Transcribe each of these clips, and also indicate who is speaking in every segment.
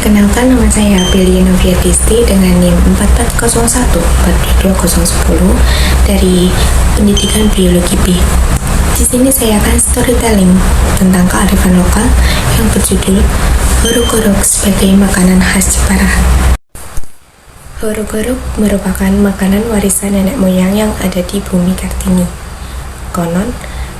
Speaker 1: Perkenalkan, nama saya Billy Noviadisti dengan NIM 4401-42210 dari Pendidikan Biologi B. Di sini saya akan storytelling tentang kearifan lokal yang berjudul Horok-horok sebagai makanan khas Jepara. Horok-horok merupakan makanan warisan nenek moyang yang ada di bumi Kartini. Konon,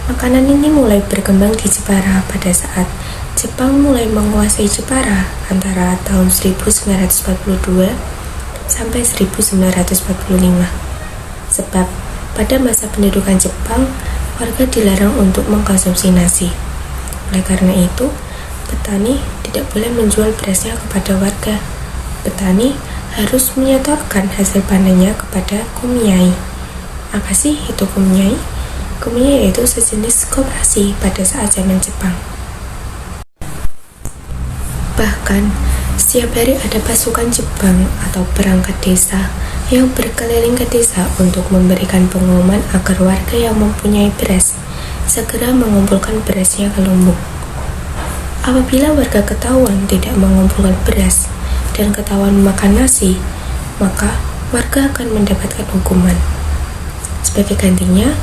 Speaker 1: makanan ini mulai berkembang di Jepara pada saat Jepang mulai menguasai Jepara antara tahun 1942 sampai 1945. Sebab pada masa pendudukan Jepang, warga dilarang untuk mengkonsumsi nasi. Oleh karena itu, petani tidak boleh menjual berasnya kepada warga. Petani harus menyetorkan hasil panennya kepada kumiai. Apa sih itu kumiai? Kumiai yaitu sejenis koperasi pada saat zaman Jepang. Bahkan, setiap hari ada pasukan Jepang atau perangkat desa yang berkeliling ke desa untuk memberikan pengumuman agar warga yang mempunyai beras segera mengumpulkan berasnya ke lumbung. Apabila warga ketahuan tidak mengumpulkan beras dan ketahuan makan nasi, maka warga akan mendapatkan hukuman. Sebagai gantinya,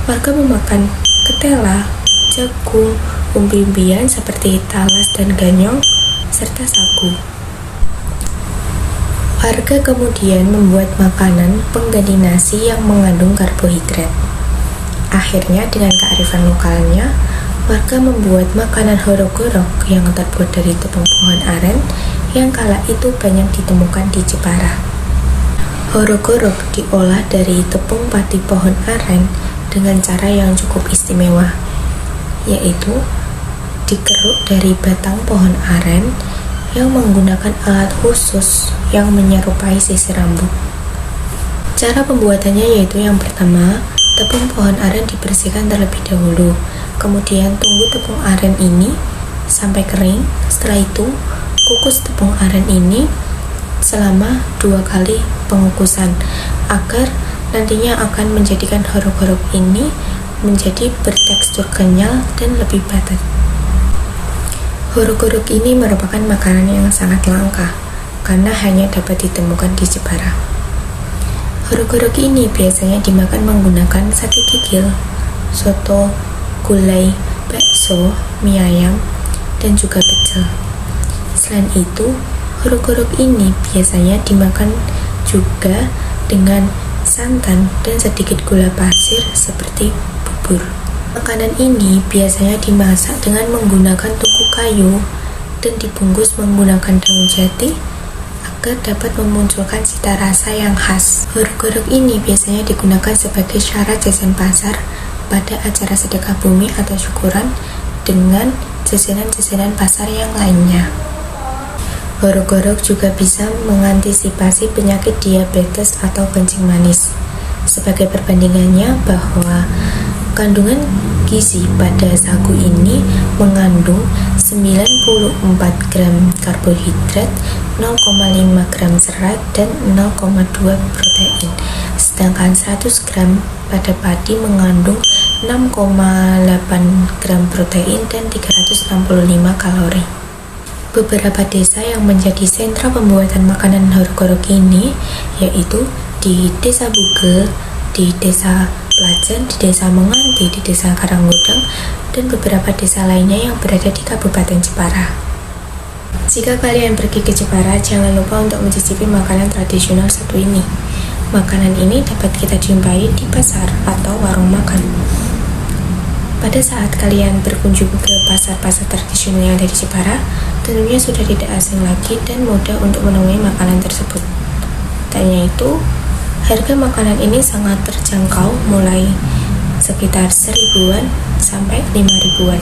Speaker 1: warga memakan ketela, jagung, umbi-umbian seperti talas dan ganyong, serta sagu. Warga kemudian membuat makanan pengganti nasi yang mengandung karbohidrat. Akhirnya, dengan kearifan lokalnya, warga membuat makanan horok-horok yang terbuat dari tepung pohon aren yang kala itu banyak ditemukan di Jepara. Horok-horok diolah dari tepung pati pohon aren dengan cara yang cukup istimewa, yaitu dikeruk dari batang pohon aren yang menggunakan alat khusus yang menyerupai sisir rambut. Cara pembuatannya yaitu yang pertama, tepung pohon aren dibersihkan terlebih dahulu, kemudian tunggu tepung aren ini sampai kering. Setelah itu, kukus tepung aren ini selama 2 kali pengukusan agar nantinya akan menjadikan horok-horok ini menjadi bertekstur kenyal dan lebih padat. Horok-horok ini merupakan makanan yang sangat langka karena hanya dapat ditemukan di Jepara. Horok-horok ini biasanya dimakan menggunakan sate kikil, soto, gulai, bakso, mie ayam, dan juga pecel. Selain itu, horok-horok ini biasanya dimakan juga dengan santan dan sedikit gula pasir seperti bubur. Makanan ini biasanya dimasak dengan menggunakan tungku kayu dan dibungkus menggunakan daun jati agar dapat memunculkan cita rasa yang khas. Horok-horok ini biasanya digunakan sebagai syarat jajan pasar pada acara sedekah bumi atau syukuran dengan jajanan-jajanan pasar yang lainnya. Horok-horok juga bisa mengantisipasi penyakit diabetes atau kencing manis. Sebagai perbandingannya bahwa kandungan gizi pada sagu ini mengandung 94 gram karbohidrat, 0,5 gram serat, dan 0,2 protein. Sedangkan 100 gram pada padi mengandung 6,8 gram protein dan 365 kalori. Beberapa desa yang menjadi sentra pembuatan makanan horok-horok ini yaitu di Desa Bugel, di Desa Plajen, di Desa Menganti, di Desa Karanggodang, dan beberapa desa lainnya yang berada di Kabupaten Jepara. Jika kalian pergi ke Jepara, jangan lupa untuk mencicipi makanan tradisional satu ini. Makanan ini dapat kita jumpai di pasar atau warung makan. Pada saat kalian berkunjung ke pasar-pasar tradisional yang ada di Jepara, tentunya sudah tidak asing lagi dan mudah untuk menemui makanan tersebut. Tak hanya itu, harga makanan ini sangat terjangkau mulai sekitar 1000-an sampai 5000-an.